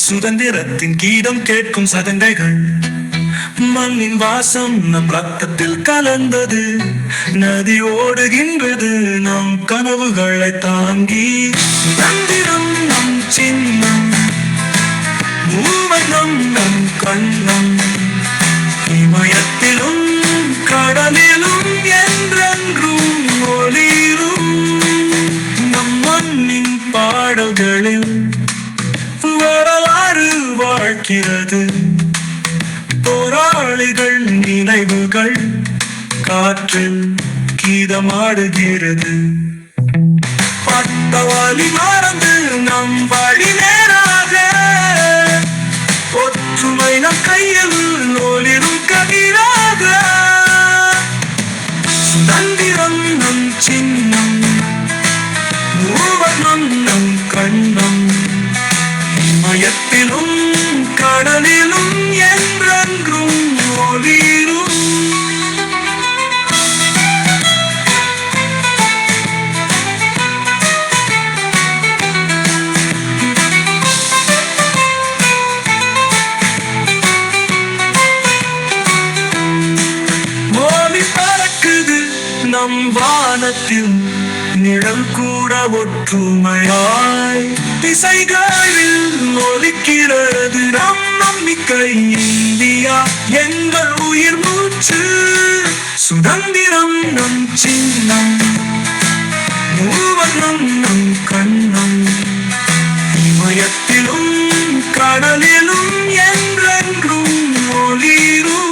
சுதந்திரத்தின் கீதம் கேட்கும் சதங்கைகள், மண்ணின் வாசம் நம் ரத்தத்தில் கலந்தது, நதி ஓடுகின்றது நம் கனவுகளை தாங்கி. சுதந்திரம் நம் சின்னம், மூவனம் நம் கண்ணம், இமயத்திலும் கடலிலும் என்றென்றும் ஒளிரும். நம் மண்ணின் பாடல்களில் வரலாறு வாழ்கிறது, போராளிகள் நினைவுகள் காற்றில் கீதமாடுகிறது. பட்டவாளி மறந்து நம் வழி நேராக, ஒற்றுமை நம் கையில் ஒளிரும் கதிராக. சுதந்திரம் நம் சின்னம், மூவனம் நம் கண்ணம், இமயத்திலும் கடலிலும் என்றென்றும் ஒளிரும். மோதி பறக்குது நம் வானத்தில் நிழல் கூட ஒற்றுமையாய், திசைகளில் ஒலிக்கிறது நம் நம்பிக்கை. இந்தியா எங்கள் உயிர் மூச்சு, சுதந்திரம் நம் சின்னம், மூவனம் நம் கண்ணம், இமயத்திலும் கடலிலும் என்றென்றும் ஒளிரும்.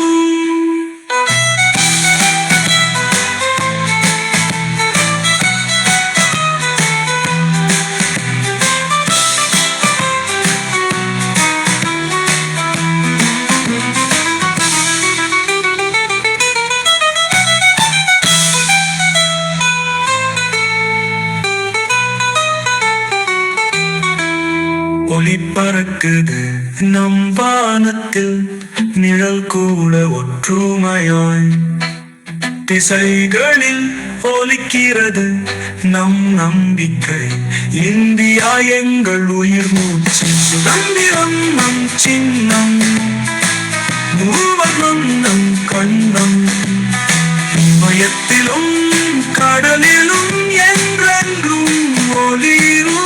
ஒளி பறக்குது நம் வானத்தில், நிழல் கூட ஒற்றுமையாய், திசைகளில் ஒலிக்கிறது நம் நம்பிக்கை. இந்தியா எங்கள் உயிர் மூச்சு, சுதந்திரம் நம் சின்னம், மூவனம் நம் கண்ணம், இமயத்திலும் கடலிலும் என்றென்றும் ஒளிரும்.